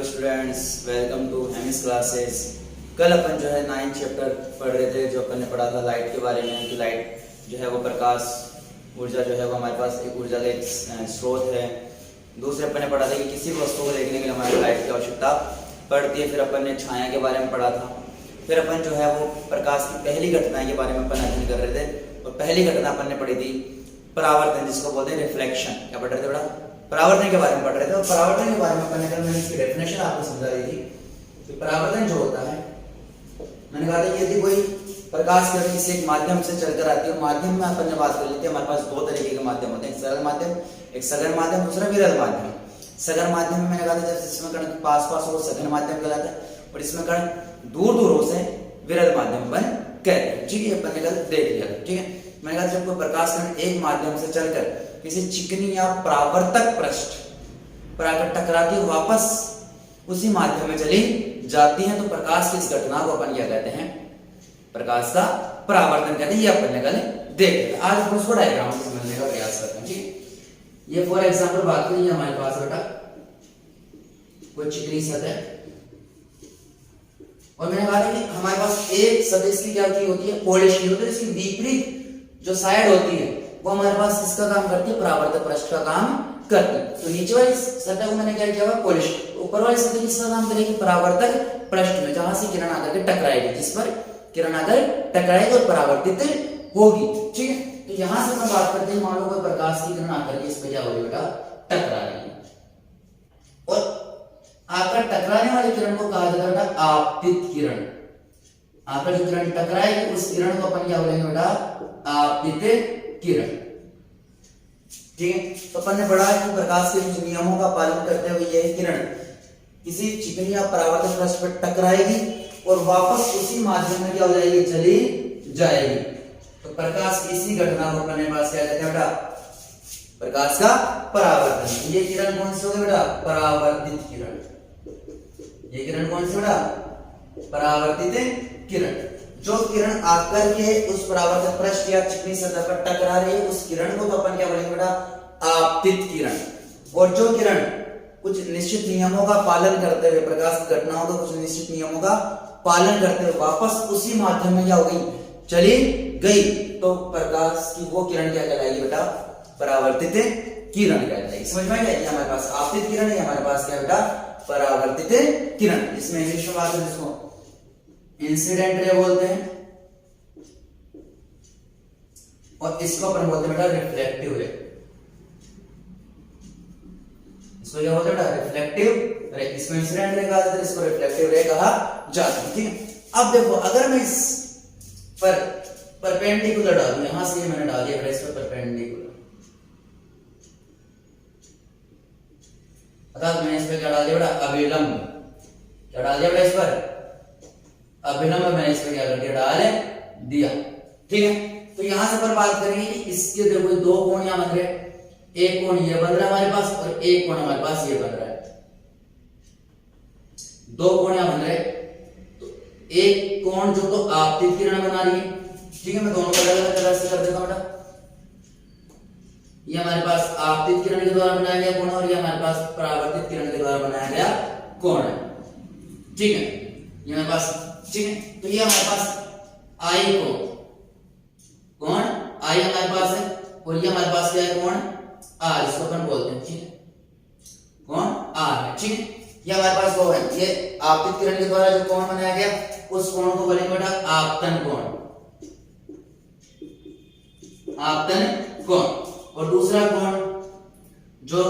Students, welcome to MS classes. कल अपन जो है 9th चैप्टर पढ़ रहे थे, जो अपन ने पढ़ा था लाइट के बारे में कि लाइट जो है वो प्रकाश ऊर्जा जो है वो हमारे पास एक ऊर्जा का एक स्रोत है। दूसरे अपन ने पढ़ा था कि किसी भी वस्तु को देखने के लिए हमारे लाइट की आवश्यकता पड़ती है। फिर अपन ने छाया के बारे में पढ़ा था। फिर अपन जो है वो प्रकाश की पहली घटना के बारे में अपन अध्ययन कर रहे थे और पहली घटना अपन ने पढ़ी थी परावर्तन, जिसको बोलते हैं रिफ्लेक्शन। क्या पढ़ रहे थे बेटा? परावर्तन के बारे में पढ़ रहे थे। और परावर्तन के बारे में अपन ने कल मैंने इसकी डेफिनेशन आपको समझा दी थी कि परावर्तन जो होता है, मैंने कहा था कि यदि कोई प्रकाश किरण किसी एक माध्यम से चलकर आती है, माध्यम में अपन ने बात कर ली थी, हमारे पास दो तरीके के माध्यम होते हैं, एक सरल माध्यम, एक सघन माध्यम, दूसरा विरल माध्यम। सघन माध्यम में मैंने कहा था जब जिसमें कण पास पास हो सघन माध्यम कहलाता है और इसमें कण दूर दूर हो से विरल माध्यम बन कहते हैं। ठीक है, अपन ने कल देख लिया था। ठीक है, मैंने कहा जब कोई प्रकाश कण एक माध्यम से चलकर किसी चिकनी या परावर्तक पृष्ठ पर आकर टकराती हुई वापस उसी माध्यम में चली जाती है तो प्रकाश की इस घटना को अपन क्या कहते हैं? प्रकाश का परावर्तन कहते हैं। ये अपन ने कल देख, आज उसको डायग्राम से समझने का प्रयास करते हैं। ठीक है, ये फॉर एग्जांपल बात करें, हमारे पास बेटा कोई चिकनी सतह और मैंने कहा कि हमारे पास एक सतह इसकी क्या होती है? पॉलिश की होती है। इसकी विपरीत जो साइड होती है वो हमारे पास किसका काम करती है? परावर्तक पृष्ठ का काम करती है। तो नीचे वाली सतह को मैंने क्या किया हुआ? पॉलिश। ऊपर वाली सतह किसका काम करेगी? परावर्तक पृष्ठ में, जहां से किरण आकर के टकराएगी, जिस पर किरण आकर टकराएगी और परावर्तित होगी। ठीक है, तो यहां से हम बात करते हैं, मान लो कोई प्रकाश की किरण आकर के इस पे क्या होगी बेटा? टकरा रही है और आकर टकराने वाली किरण को कहा जाता है बेटा आपतित किरण। आकर जो किरण टकराएगी उस किरण को अपन क्या बोलेंगे बेटा? आपतित किरण। ठीक है, तो अपन ने पढ़ा कि प्रकाश के कुछ नियमों का पालन करते हुए यह किरण किसी चिकनी या परावर्तक पृष्ठ पर टकराएगी और वापस उसी माध्यम में क्या हो जाएगी? चली जाएगी। तो प्रकाश की इसी घटना को अपने पास क्या कहते हैं बेटा? प्रकाश का परावर्तन। ये किरण कौन सी होगी बेटा? परावर्तित किरण। ये किरण कौन सी बेटा? परावर्तित किरण। जो किरण आकर के उस परावर्तक पृष्ठ या चिकनी सतह पर टकरा रही है उस किरण को तो अपन क्या बोलेंगे बेटा? आपतित किरण। और जो किरण कुछ निश्चित नियमों का पालन करते हुए, प्रकाश की घटनाओं का कुछ निश्चित नियमों का पालन करते हुए वापस उसी माध्यम में क्या हो गई? चली गई, तो प्रकाश की वो किरण क्या कहलाएगी बेटा? परावर्तित किरण कहलाएगी। समझ में आया? ये हमारे पास आपतित किरण है, हमारे पास क्या बेटा? परावर्तित किरण। इसमें इंग्लिश में बात है जिसको इंसिडेंट रे बोलते हैं और इसको अपन बोलते हैं बेटा रिफ्लेक्टिव रे। इसको क्या बोलते हैं बेटा? रिफ्लेक्टिव रे। इसमें इंसिडेंट रे कहा जाता है, इसको रिफ्लेक्टिव रे कहा जाता है। ठीक है, अब देखो अगर मैं इस पर परपेंडिकुलर डालूं, यहां से ये मैंने डाल दिया बेटा इस पर परपेंडिकुलर, अर्थात मैंने इस पर क्या डाल दिया बेटा? अभिलंब। क्या डाल दिया बेटा इस पर? अभिलंब। मैंने इस पर क्या कर दिया? डाल दिया। ठीक है, तो यहां से पर बात करेंगे कि इसके देखो दो कोण यहां बन रहे, एक कोण ये बन रहा है हमारे पास और एक कोण हमारे पास ये बन रहा है। दो कोण यहां बन रहे, तो एक कोण जो तो आपतित किरण बना रही है। ठीक है, मैं दोनों को अलग अलग तरह से कर देता हूं बेटा। ये हमारे पास आपतित किरण के द्वारा बनाया गया कोण और ये हमारे पास परावर्तित किरण के द्वारा बनाया गया कोण है। ठीक है, ये हमारे पास, ठीक है, तो ये हमारे पास आई कोण आई हमारे पास है और ये हमारे पास क्या है? कोण आर, इसको अपन बोलते हैं। ठीक है, कोण आर है। ठीक है, ये हमारे पास वो है, ये आपतित किरण के द्वारा जो कोण बनाया गया उस कोण को बोलेंगे बेटा आपतन कोण। आपतन कोण। और दूसरा कोण जो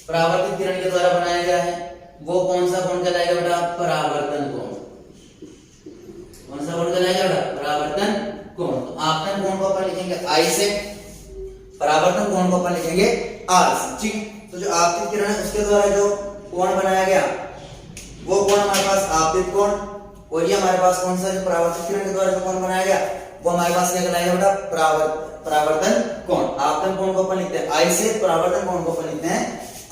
परावर्तित किरण के द्वारा बनाया गया है वो कौन सा कोण कहलाएगा बेटा? परावर्तन कोण। कौन सा कोण कहलाएगा बेटा? परावर्तन कोण। तो आपतन कोण को अपन लिखेंगे आई से, परावर्तन कोण को अपन लिखेंगे आर से। ठीक है, तो जो आपतित किरण है उसके द्वारा जो कोण बनाया गया वो कोण हमारे पास आपतित कोण, और ये हमारे पास कौन सा जो परावर्तित किरण के द्वारा जो कोण बनाया गया वो हमारे पास क्या कहलाएगा बेटा? परावर्तन कोण। आपतन कोण को अपन लिखते हैं आई से, परावर्तन कोण को अपन लिखते हैं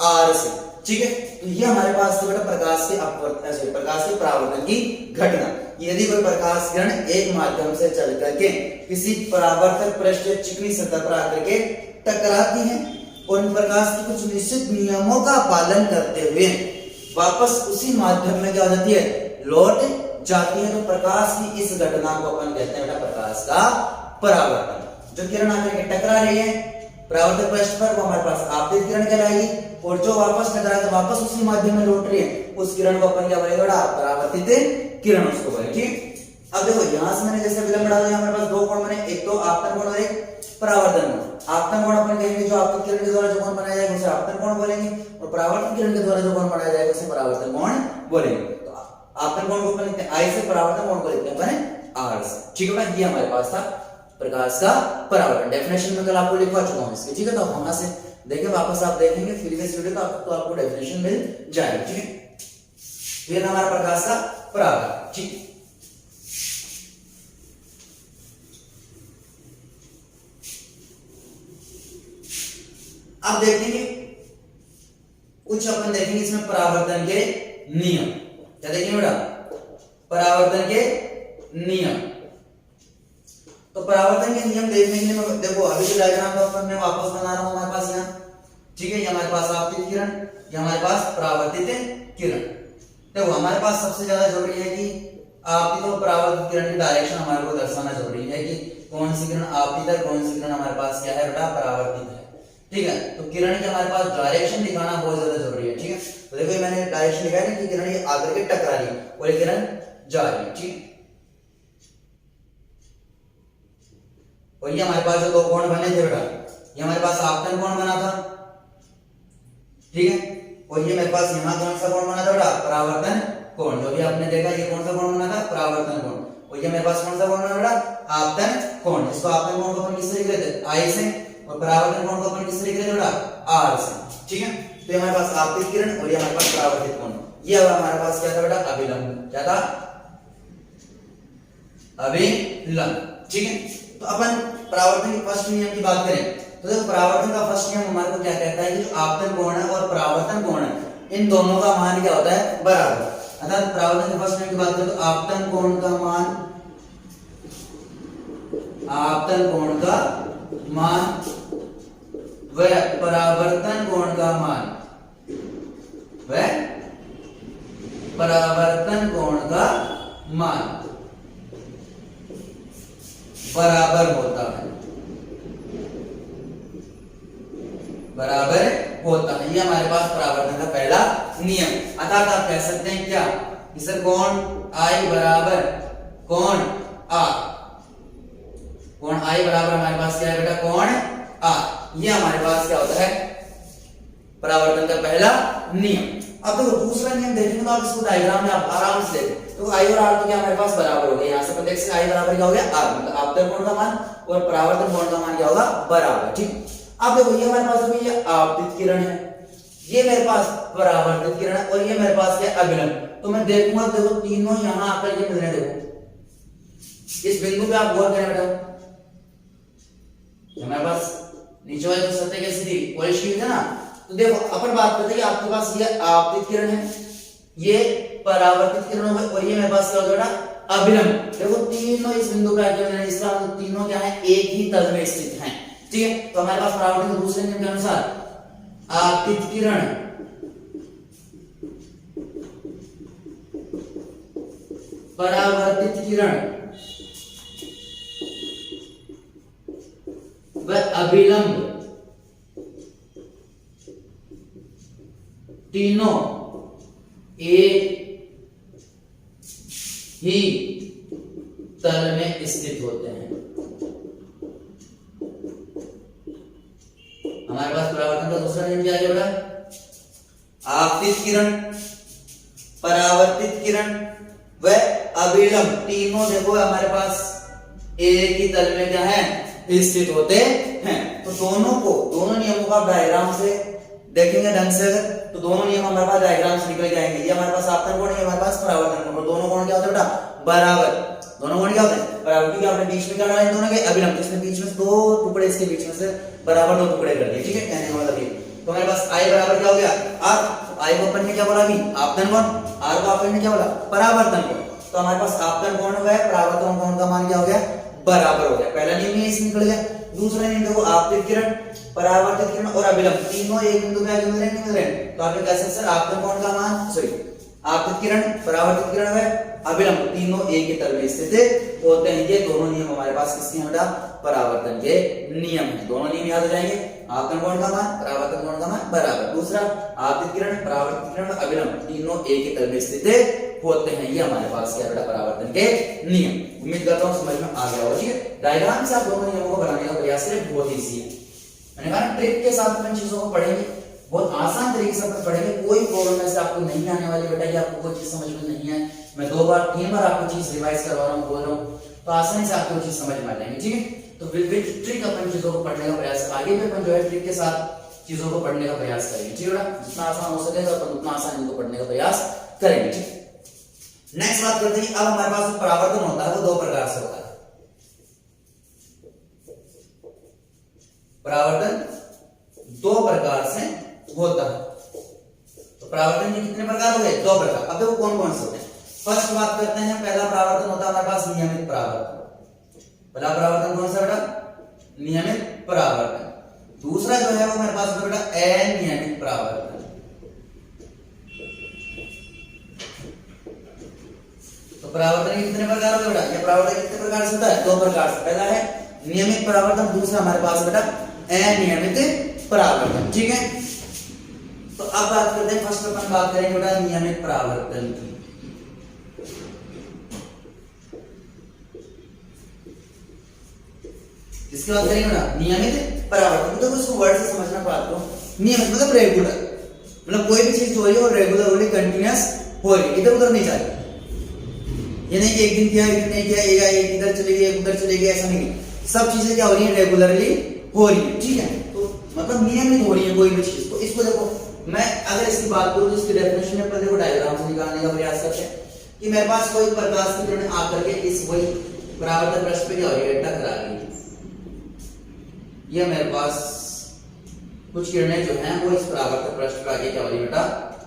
आर से। ठीक है, तो ये हमारे पास तो बेटा प्रकाश के अपवर्तन, प्रकाश के परावर्तन की घटना। यदि कोई प्रकाश किरण एक माध्यम से चल करके किसी परावर्तक पृष्ठ या चिकनी सतह पर आकर के टकराती है और इन प्रकाश के कुछ निश्चित नियमों का पालन करते हुए वापस उसी माध्यम में क्या हो जाती है, लौट जाती है। तो प्रकाश की इस घटना को अपन कहते हैं बेटा प्रकाश का परावर्तन। जो किरण आकर के टकरा रही है परावर्तक पृष्ठ पर, वो हमारे पास आपतित किरण कहलाएगी, और जो वापस टकरा के वापस उसी माध्यम में लौट रही है उस किरण को अपन क्या बोलेंगे बेटा, परावर्तित किरण उसको बोलेंगे। ठीक, अब देखो यहां से मैंने जैसे विलंब बढ़ा दिया, हमारे पास दो कोण बने, एक तो आपतन कोण और एक परावर्तन कोण। आपतन कोण अपन कहेंगे जो आपतित किरण के द्वारा जो कोण बनाया जाएगा उसे आपतन कोण बोलेंगे, और परावर्तन किरण के द्वारा जो कोण बनाया जाएगा उसे परावर्तन कोण बोलेंगे। तो आपतन कोण को अपन लिखते हैं आई से, परावर्तन कोण को लिखते हैं अपन आर से। ठीक है बेटा, ये हमारे पास था प्रकाश का परावर्तन। डेफिनेशन में कल आपको लिखवा चुका हूं इसके। ठीक है, तो वहां से देखिए वापस आप देखेंगे प्रीवियस वीडियो तो आपको डेफिनेशन मिल जाएगी। ठीक है, ये हमारा प्रकाश का परावर्तन। ठीक, अब देखेंगे कुछ अपन देखेंगे इसमें परावर्तन के नियम। क्या देखेंगे बेटा, परावर्तन के नियम। तो परावर्तन के नियम देखने के लिए देखो अभी जो डायग्राम तो अपन मैं वापस बना रहा हूं हमारे पास यहाँ। ठीक है, ये हमारे पास आपतित किरण, ये हमारे पास परावर्तित किरण। देखो हमारे पास सबसे ज्यादा जरूरी है कि आपतित और परावर्तित किरण की डायरेक्शन हमारे को दर्शाना जरूरी है कि कौन सी किरण आपतित है, कौन सी किरण हमारे पास क्या है बेटा, परावर्तित है। ठीक है, तो किरण की हमारे पास डायरेक्शन दिखाना बहुत ज्यादा जरूरी है। ठीक है, तो देखो मैंने डायरेक्शन लिखा है ना कि किरण ये आकर के टकरा रही है और ये किरण जा रही है। ठीक, और ये हमारे पास जो दो कोण बने थे बेटा, ये हमारे पास आपतन कोण बना था। ठीक है, और ये मेरे पास यहाँ कौन सा कोण बना था बेटा, परावर्तन कोण। जो भी आपने देखा ये कौन सा कोण बना था, परावर्तन कोण। और ये मेरे पास कौन सा कोण बना बेटा, आपतन कोण। इसको आपतन कोण को अपन किससे लिख रहे थे, आई से, और परावर्तन कोण को अपन किससे लिख रहे थे बेटा, आर से। ठीक है, तो ये हमारे पास आपतित किरण और ये हमारे पास परावर्तित कोण। ये अब हमारे पास क्या था बेटा, अभिलंब। क्या था, अभिलंब। ठीक है, तो अपन परावर्तन के फर्स्ट नियम की बात करें तो देखो परावर्तन का फर्स्ट नियम हमारे को क्या कहता है कि जो आपतन कोण है और परावर्तन कोण है इन दोनों का मान क्या होता है, बराबर। अर्थात परावर्तन के फर्स्ट नियम की बात करें तो आपतन कोण का मान, आपतन कोण का मान व परावर्तन कोण का मान, व परावर्तन कोण का मान बराबर होता है, बराबर होता है। ये हमारे पास परावर्तन का पहला नियम। अर्थात आप कह सकते हैं क्या, इसे कोण आई बराबर कोण आर। कोण आई बराबर हमारे पास क्या है बेटा, कोण आर। ये हमारे पास क्या होता है, परावर्तन का पहला नियम। अब देखो दूसरा नियम देखेंगे तो आप इसको डायग्राम में आप आराम से देखो। तो आई और आर तो क्या हमारे पास बराबर हो गए, यहाँ से अपन देख सकते आई बराबर क्या हो गया, आर। मतलब आपतन कोण का मान और परावर्तन कोण का मान क्या होगा, बराबर। ठीक, अब देखो ये हमारे पास अभी ये आपतित किरण है, ये मेरे पास परावर्तित किरण है, और ये मेरे पास क्या अभिलंब। तो मैं देखूंगा देखो तीनों यहां आकर के मिलने देखो, इस बिंदु पे आप गौर करें बेटा, हमारे पास नीचे वाली जो सतह कैसी थी, पॉलिश की थी ना। तो देखो अपन बात करते हैं कि आपके पास ये आपतित किरण है, ये परावर्तित किरण है, और ये मेरे पास क्या होगा बेटा, अभिलंब। देखो तीनों इस बिंदु पे आके मिलने, इसका मतलब तीनों क्या है, एक ही तल में स्थित हैं। ठीक है, तो हमारे पास परावर्तन के दूसरे नियम के अनुसार आपतित किरण परावर्तित किरण व अभिलंब तीनों एक ही तल में स्थित होते हैं। हमारे पास परावर्तन का दूसरा नियम क्या है बेटा, आपतित किरण, परावर्तित किरण व अभिलंब तीनों देखो हमारे पास एक ही तल में क्या है, स्थित होते हैं। तो दोनों नियमों का डायग्राम से देखेंगे ढंग से अगर, तो दोनों नियम हमारे पास डायग्राम से निकल के आएंगे। ये हमारे पास आपतन कोण है, हमारे पास परावर्तन कोण। दोनों कोण क्या होते हैं बेटा, बराबर। दोनों कोण क्या होते हैं, बराबर। क्योंकि आपने बीच में क्या डाला दोनों के, अभिलंब। इसमें बीच में दो टुकड़े, इसके बीच में से बराबर दो टुकड़े कर दिए। ठीक है, कहने का मतलब ये। तो हमारे पास आई बराबर क्या हो गया, आर। आई को अपन ने क्या बोला अभी, आपतन कोण। आर को अपन ने क्या बोला, परावर्तन कोण। तो हमारे पास आपतन कोण हो गया, परावर्तन कोण का मान क्या हो गया, बराबर हो गया। पहला नियम ये निकल गया। दूसरा नियम देखो आपतित किरण परावर्तित किरण और अभिलंब तीनों एक बिंदु पे आके मिल रहे हैं, तो आप ये कह सकते हैं आपतन कोण का मान सॉरी आपतित किरण, परावर्तित किरण है, अभिलंब तीनों एक ही तल में स्थित होते हैं। ये दोनों नियम हमारे पास किसके हैं बेटा? परावर्तन के नियम हैं। दोनों नियम याद हो जाएंगे, आपतन कोण का मान, परावर्तन कोण का मान बराबर। दूसरा आपतित किरण, परावर्तित किरण, अभिलंब तीनों एक ही तल में स्थित होते हैं। ये हमारे पास क्या बेटा? परावर्तन के नियम। उम्मीद करता हूं समझ में आ गया होगा। ठीक है, डायग्राम से आप दोनों नियमों को बनाने का प्रयास करें, बहुत ईजी है। मैंने कहा ट्रिक के साथ अपन चीजों को पढ़ेंगे, बहुत आसान तरीके से अपन पढ़ेंगे, कोई प्रॉब्लम ऐसे आपको नहीं आने वाली बेटा कि आपको कोई चीज समझ में नहीं है। मैं 2 बार 3 बार आपको चीज रिवाइज करवा रहा हूँ, बोल रहा हूँ, तो आसानी से आपको चीज समझ में आ जाएंगी। ठीक है, तो विद ट्रिक अपन चीजों को पढ़ने का प्रयास, आगे भी अपन जो है ट्रिक के साथ चीजों को पढ़ने का प्रयास करेंगे। ठीक है बेटा, जितना आसान हो सकेगा अपन उतना आसान इनको पढ़ने का प्रयास करेंगे। ठीक, नेक्स्ट बात करते हैं। अब हमारे पास परावर्तन होता है वो 2 प्रकार से होता है। परावर्तन 2 प्रकार से होता है। तो परावर्तन के कितने प्रकार हो गए? 2 प्रकार। अब देखो कौन कौन से होते हैं। फर्स्ट बात करते हैं, पहला परावर्तन होता है हमारे पास नियमित परावर्तन। पहला परावर्तन कौन सा बेटा? नियमित परावर्तन। दूसरा जो है वो हमारे पास होता है बेटा अनियमित परावर्तन। तो परावर्तन के कितने प्रकार होते हैं बेटा? ये परावर्तन कितने प्रकार से होता है? 2 प्रकार से। पहला है नियमित परावर्तन, दूसरा हमारे पास बेटा अनियमित परावर्तन। ठीक है, तो अब बात करते हैं, फर्स्ट अपन बात करेंगे बेटा नियमित परावर्तन की। किसकी बात करेंगे बेटा? नियमित परावर्तन। तो उसको वर्ड से समझना बात को, नियमित मतलब रेगुलर, मतलब कोई भी चीज हो रही है और रेगुलर हो रही, कंटिन्यूअस हो रही है, इधर उधर नहीं जा रही। ये नहीं कि एक दिन किया, एक दिन नहीं किया, एक इधर चली गई, एक उधर चली गई, ऐसा नहीं। सब चीजें क्या हो रही है? रेगुलरली हो रही है। ठीक है, तो मतलब नियमित हो रही है कोई भी चीज। तो इसको देखो, मैं अगर इसकी बात करूं तो इसकी डेफिनेशन में पहले वो डायग्राम से निकालने का प्रयास करते हैं कि मेरे पास कोई प्रकाश की किरण आकर के इस वही परावर्तन पृष्ठ पे क्या हो रही है? टकरा रही है। ये मेरे पास कुछ किरणें जो हैं वो इस परावर्तन पृष्ठ पर आगे क्या हो रही है बेटा?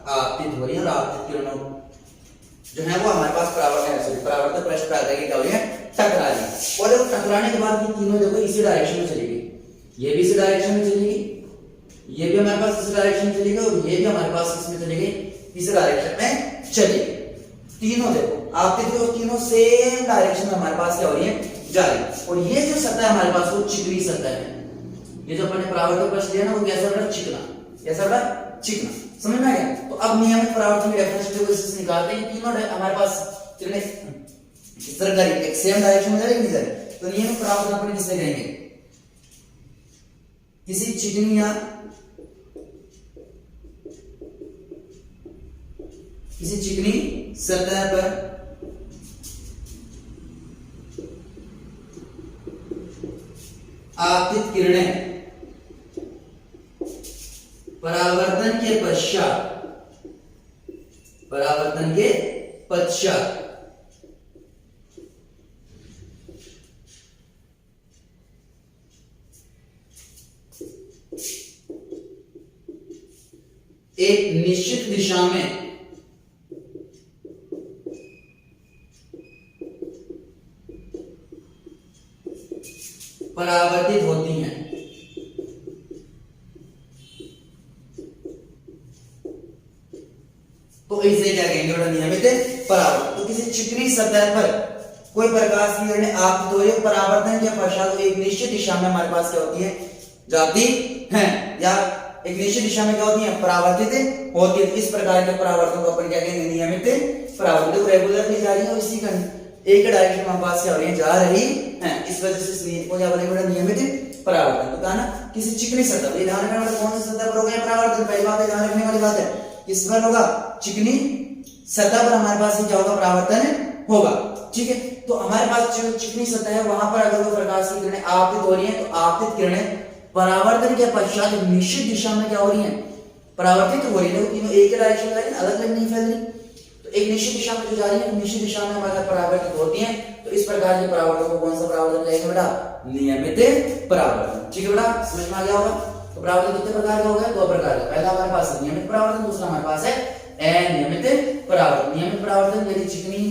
आपतित हो रही है, और आपतित किरणों जो है वो हमारे पास परावर्तन पृष्ठ पर आगे क्या हो रही है? टकरा रही है। और जब टकराने के बाद ये तीनों देखो इसी डायरेक्शन में चलेगी, ये भी इसी डायरेक्शन में चलेगी, ये भी हमारे पास इस डायरेक्शन में चलेगा, और ये भी हमारे पास इसमें चलेगी, इस डायरेक्शन में चलेगी। तीनों देखो आपके जो तीनों सेम डायरेक्शन में हमारे पास क्या हो रही है? जा रही है। और ये जो सतह है हमारे पास वो चिकनी सतह है। ये जो अपने परावर्तन पृष्ठ लिया ना वो कैसा बेटा? चिकना। कैसा बेटा? चिकना। समझ में आ गया? तो अब नियमित परावर्तन की डेफिनेशन को इससे निकालते हैं। तीनों हमारे पास किरणें इस तरह का एक सेम डायरेक्शन में जा रही है, तो नियमित परावर्तन अपन किससे कहेंगे? किसी चिकनी या किसी चिकनी सतह पर आपतित किरणें परावर्तन के पश्चात एक निश्चित दिशा में परावर्तित होती हैं। तो इसे क्या कहेंगे बेटा? नियमित परावर्तन। तो किसी चिकनी सतह पर कोई प्रकाश की किरणें आपतित हो रही है, परावर्तन के पश्चात एक निश्चित दिशा में हमारे पास क्या होती है? जाती हैं, या एक निश्चित दिशा में क्या होती है? परावर्तित होती है। इस प्रकार के परावर्तन को अपन क्या कहेंगे? नियमित परावर्तन। तो रेगुलर नहीं जा रही है और इसी एक डायरेक्शन में हमारे पास क्या हो रही है? जा रही है। इस वजह से इस नियम को क्या बोलेंगे बेटा? नियमित परावर्तन। तो कहा ना किसी चिकनी सतह, ये ध्यान रखना बेटा कौन सी सतह पर हो गया परावर्तन? पहली बात है ध्यान रखने वाली बात है, किस पर होगा? चिकनी सतह पर हमारे पास क्या होगा? परावर्तन होगा। ठीक है, तो हमारे पास जो चिकनी सतह है वहां पर अगर वो प्रकाश की किरणें आपतित हो रही हैं, तो आपतित किरणें परावर्तन के पश्चात निश्चित दिशा में क्या हो रही हैं? परावर्तित हो रही है। तीनों एक ही डायरेक्शन में जा रही है, अलग अलग नहीं फैल रही। तो एक निश्चित दिशा में जो जा रही है, निश्चित दिशा में हमारे परावर्तित होती हैं। तो इस प्रकार के परावर्तन को कौन सा परावर्तन कहेंगे बेटा? नियमित परावर्तन। ठीक है बेटा, समझ में आ गया होगा? तो परावर्तन कितने प्रकार का होगा? 2 प्रकार का। पहला हमारे पास है नियमित परावर्तन, दूसरा हमारे पास है अनियमित परावर्तन। नियमित परावर्तन यदि चिकनी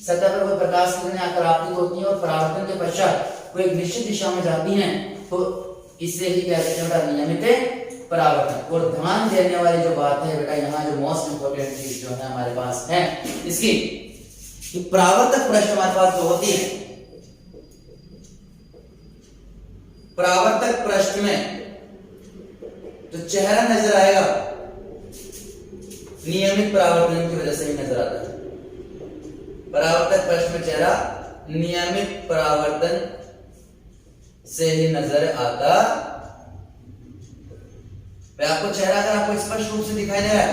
सतह पर कोई प्रकाश की किरणें आकर आपतित होती हैं और परावर्तन के पश्चात वो एक निश्चित दिशा में जाती हैं, तो इसे ही कहते हैं बेटा नियमित परावर्तन। और ध्यान देने वाली जो बात है बेटा, यहाँ जो मोस्ट इंपोर्टेंट चीज जो है हमारे पास है इसकी, कि परावर्तक पृष्ठ हमारे पास जो होती है, परावर्तक पृष्ठ में जो चेहरा नजर आएगा नियमित परावर्तन की वजह से ही नजर आता है। परावर्तक पृष्ठ में चेहरा नियमित परावर्तन से ही नजर आता। आपको चेहरा अगर आपको स्पष्ट रूप से दिखाई दे रहा है,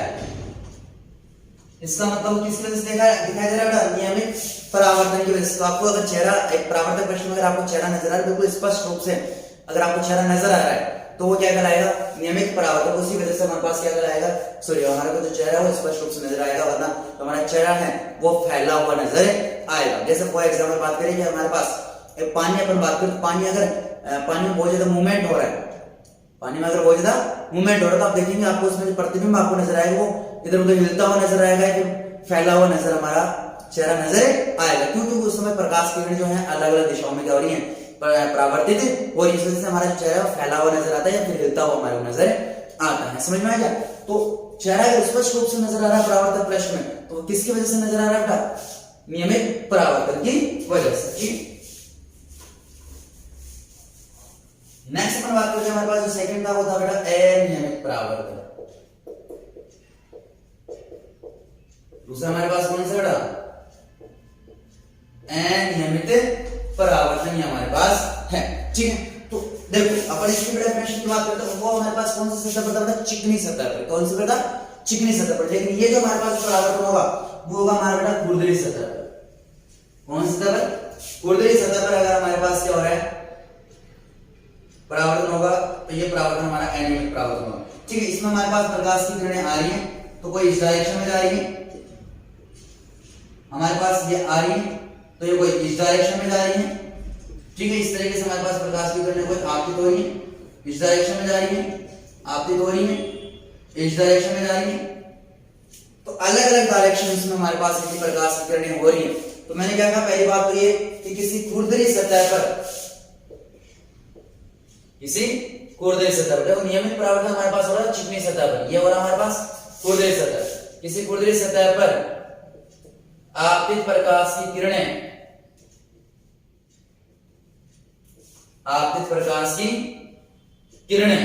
इसका मतलब किस वजह से दिखाई दे रहा है? नियमित परावर्तन की वजह से। तो आपको अगर चेहरा एक परावर्तक पृष्ठ में अगर आपको चेहरा नजर आ रहा है बिल्कुल स्पष्ट रूप से, अगर आपको चेहरा नजर आ रहा है तो वो क्या कहलाएगा? नियमित परावर्तन। उसी वजह से हमारे पास क्या कहलाएगा? सॉरी, हमारे को जो चेहरा है वो स्पष्ट रूप से नजर आएगा, वरना तो हमारा चेहरा है वो फैला हुआ नजर आएगा। जैसे फॉर एग्जाम्पल बात करें कि हमारे पास एक पानी, अपन बात करें तो पानी अगर पानी में बहुत ज्यादा मूवमेंट हो रहा है, पानी में अगर बहुत ज्यादा मूवमेंट हो रहा है तो आप देखेंगे आपको उसमें जो प्रतिबिंब आपको नजर आएगा वो इधर उधर हिलता हुआ नजर आएगा, फिर फैला हुआ नजर हमारा चेहरा नजर आएगा। क्योंकि उस समय प्रकाश किरण जो है अलग अलग दिशाओं में क्या हो रही है? परावर्तित, और इस वजह से हमारा चेहरा फैला हुआ नजर आता है या फिर हिलता हुआ हमारे नजर आता है। समझ में आ गया? तो चेहरा अगर स्पष्ट रूप से नजर आ रहा है परावर्तक पृष्ठ में, तो किसकी वजह से नजर आ रहा है बेटा? नियमित परावर्तन की वजह से। ठीक, नेक्स्ट अपन बात करते हैं, हमारे पास जो सेकंड था वो था बेटा अनियमित परावर्तन। दूसरा हमारे पास कौन सा बेटा? अनियमित परावर्तन हमारे पास है। ठीक है, तो देखो अपन इसकी डेफिनेशन की बात करते हैं, वो हमारे पास कौन सी सतह पर? चिकनी सतह पर। कौन सी बेटा? चिकनी सतह पर। लेकिन ये जो हमारे पास परावर्तन होगा वो होगा हमारा बेटा खुरदरी सतह पर। कौन सी सतह पर? खुरदरी सतह पर अगर हमारे पास क्या हो रहा है? परावर्तन होगा, तो ये परावर्तन हमारा अनियमित परावर्तन होगा। ठीक है, इसमें हमारे पास प्रकाश की किरणें आ रही हैं, तो कोई इस डायरेक्शन में जा रही है, हमारे पास ये आ रही है तो ये कोई इस डायरेक्शन में जा रही है। ठीक है, इस तरीके से हमारे पास प्रकाश की किरणें कोई आपतित हो रही है, इस डायरेक्शन में जा रही है, आपतित हो रही है, इस डायरेक्शन में जा रही है। तो अलग अलग डायरेक्शंस में हमारे पास इतनी प्रकाश की किरणें हो रही है। तो मैंने क्या कहा? पहली बात तो ये कि किसी खुरदरी सतह पर, किसी खुरदरी सतह पर नियमित परावर्तन हमारे पास हो रहा है चिकनी सतह पर, ये हो रहा है हमारे पास खुरदरी सतह। किसी खुरदरी सतह पर आपतित प्रकाश की किरणें, आपतित प्रकाश की किरणें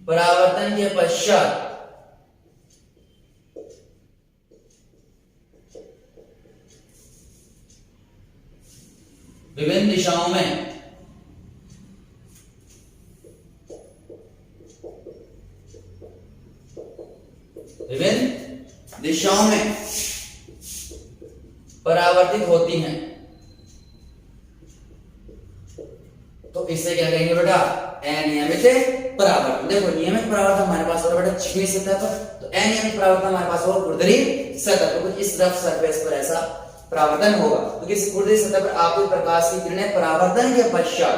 परावर्तन के पश्चात विभिन्न दिशाओं में परावर्तित होती हैं, तो इसे क्या कहेंगे बेटा? अनियमित परावर्तन। देखो नियमित परावर्तन हमारे पास होगा बेटा चिकनी सतह पर, तो अनियमित परावर्तन हमारे पास होगा खुरदरी सतह पर। कुछ इस रफ सरफेस पर ऐसा परावर्तन होगा। तो किसी खुरदरी सतह पर आपतित प्रकाश की किरणें परावर्तन के पश्चात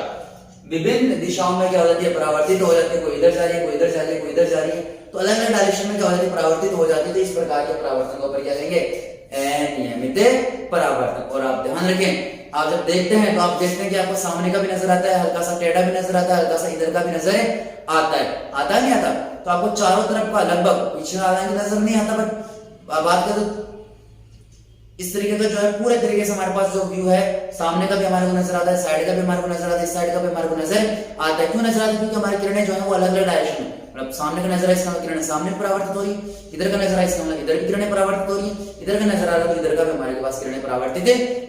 विभिन्न दिशाओं में क्या हो जाती है? परावर्तित हो जाती है। कोई इधर जा रही है, कोई इधर जा रही है, कोई इधर जा रही है, तो अलग अलग डायरेक्शन में क्या हो जाती है? परावर्तित हो जाती है। तो इस प्रकार के परावर्तन को क्या कहेंगे? अनियमित परावर्तन। और आप ध्यान रखें, आप जब देखते हैं तो आप देखते हैं कि आपको सामने का भी नजर आता है, हल्का सा टेढ़ा भी नजर आता है, हल्का सा इधर का भी नजर आता है। आता नहीं आता? तो आपको चारों तरफ का लगभग पीछे आधा नजर नहीं आता, बट बात करें तो इस तरीके का जो है पूरे तरीके से हमारे पास जो व्यू है, सामने का भी हमारे को नजर आता है, साइड का भी हमारे को नजर आता है, इस साइड का भी हमारे को नजर आता है। क्यों नजर आता है? क्योंकि हमारी किरणें जो है वो अलग अलग डायरेक्शन में, मतलब सामने का नजर है इसका किरणें सामने परावर्तित हो रही है, इधर का नजर है इसका मतलब इधर की किरणें परावर्तित हो रही है, इधर का नजर आ रहा है तो इधर का भी हमारे पास किरणें परावर्तित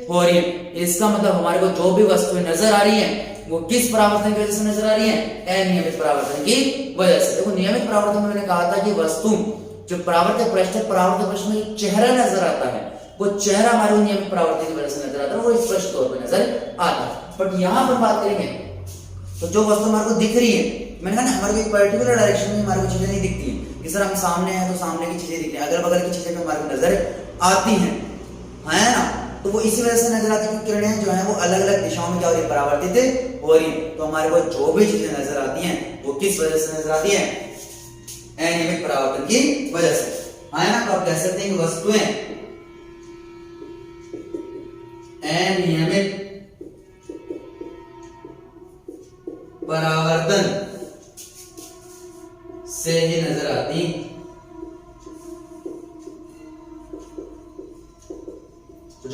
हो रही है। इसका मतलब हमारे को जो भी वस्तुएं नजर आ रही है वो किस परावर्तन की वजह से नजर आ रही है? अनियमित परावर्तन की वजह से। देखो नियमित परावर्तन में मैंने कहा था कि वस्तु जो परावर्तक पृष्ठ में चेहरा नजर आता है, वो चेहरा हमारे नियमित परावर्तन की वजह से नजर आता है, वो स्पष्ट तौर पर नजर आता है। बट यहां पर बात करेंगे तो जो वस्तु हमारे को दिख रही है, मैंने कहा ना हमारे को एक पर्टिकुलर डायरेक्शन में हमारे को चीजें नहीं दिखती हैं। कि सर हम सामने हैं तो सामने की चीजें दिखती हैं, अगल बगल की चीजें भी हमारे को नजर आती हैं, है ना? तो वो इसी वजह से नजर आती है कि किरणें जो है वो अलग अलग दिशाओं में क्या हो रही है? परावर्तित हो रही। तो हमारे को जो भी चीजें नजर आती हैं वो किस वजह से नजर आती है? अनियमित परावर्तन की वजह से, है ना? तो आप कह सकते हैं कि वस्तुएं अनियमित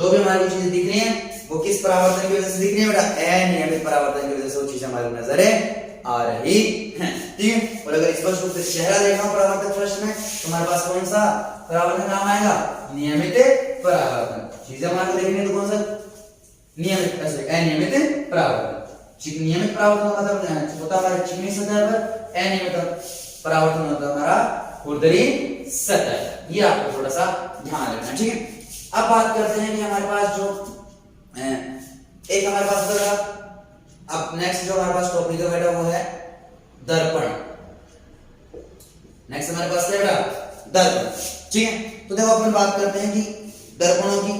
जो भी हमारी चीजें दिख रही है वो किस परावर्तन की वजह से दिख रही है बेटा, अनियमित परावर्तन की वजह से वो चीजें हमारी नजर आ रही है। ठीक है, और अगर स्पष्ट रूप से चेहरा देखना हो परावर्तक प्रश्न में तो हमारे पास कौन सा परावर्तन काम आएगा, नियमित परावर्तन। चीजें हमारे देखने तो कौन सा नियमित, अनियमित परावर्तन। नियमित परावर्तन का मतलब होता है हमारे चिकनी सतह पर, अनियमित परावर्तन होता है हमारा खुरदरी सतह। ये आपको थोड़ा सा ध्यान रखना। ठीक है, अब बात करते हैं कि हमारे पास जो एक हमारे पास होगा, अब नेक्स्ट जो हमारे पास टॉपिक है बेटा वो है दर्पण। नेक्स्ट हमारे पास क्या बेटा, दर्पण। ठीक है, तो देखो अपन बात करते हैं कि दर्पणों की।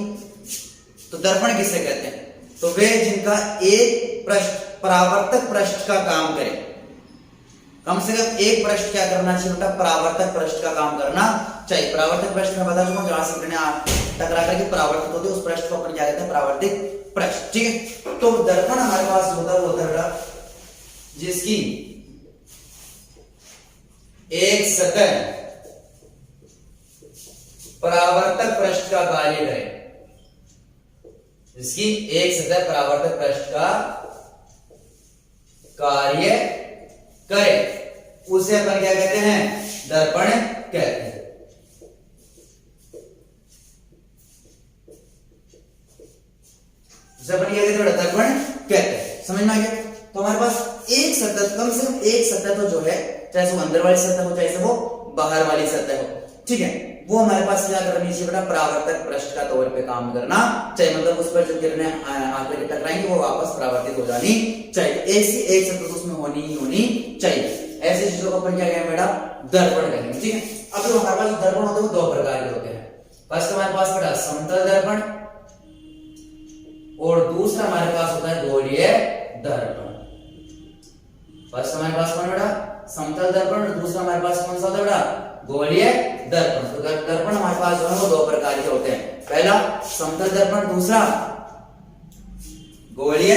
तो दर्पण किससे कहते हैं, तो वे जिनका एक पृष्ठ परावर्तक पृष्ठ का काम करे। कम से कम एक पृष्ठ क्या करना चाहिए बेटा, परावर्तक पृष्ठ का काम करना चाहिए। परावर्तक पृष्ठ में बता दूंगा जहां से टकरा करके परावर्तित होते हैं उस पृष्ठ को अपन क्या कहते हैं, परावर्तिक पृष्ठ। ठीक है, तो दर्पण हमारे पास होता है बेटा जिसकी एक सतह परावर्तक पृष्ठ का कार्य करे, जिसकी एक सतह परावर्तक पृष्ठ का कार्य करे, उसे अपन क्या कहते हैं, दर्पण कहते हैं। उसे अपन क्या कहते हैं, दर्पण कहते हैं। समझ में आ गया। तो हमारे पास एक सतह, कम से कम एक सतह तो जो है, चाहे वो अंदर वाली सतह हो चाहे वो बाहर वाली सतह हो, ठीक है, वो हमारे पास क्या करनी चाहिए बेटा, परावर्तक पृष्ठ का तौर पे काम करना चाहिए। मतलब उस पर जो किरणें आकर के टकराएंगी वो वापस परावर्तित हो जानी चाहिए। ऐसी एक सतह तो उसमें होनी ही होनी चाहिए। ऐसी चीजों को अपन क्या कहेंगे बेटा, दर्पण कहेंगे। ठीक है, अब जो हमारे पास दर्पण होते हैं वो दो प्रकार के होते हैं। फर्स्ट हमारे पास बेटा समतल दर्पण, और दूसरा हमारे पास होता है गोलीय दर्पण। फर्स्ट हमारे पास कौन बेटा, समतल दर्पण, और दूसरा हमारे पास कौन सा होता है बेटा, गोलीय दर्पण। तो दर्पण हमारे पास जो है वो दो प्रकार के होते हैं, पहला समतल दर्पण, दूसरा गोलीय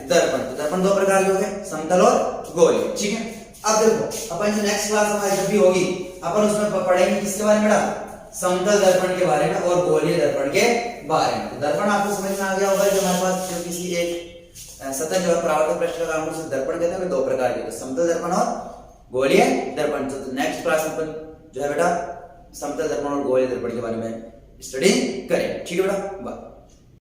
दर्पण। तो दर्पण दो प्रकार के हो गए, समतल और गोलीय। ठीक है, अब देखो अपन जो नेक्स्ट क्लास हमारी जब भी होगी अपन उसमें पढ़ेंगे किसके बारे में बेटा, समतल दर्पण के बारे में और गोलीय दर्पण के बारे में। तो दर्पण आपको समझ में आ गया होगा, जो हमारे पास जो किसी एक सतह जो है परावर्तक पृष्ठ का काम उसे दर्पण कहते हैं। दो प्रकार के, समतल दर्पण और गोलीय दर्पण। तो नेक्स्ट क्लास में अपन जो है बेटा समतल दर्पण और गोलीय दर्पण के बारे में स्टडी करें। ठीक है बेटा, बाय।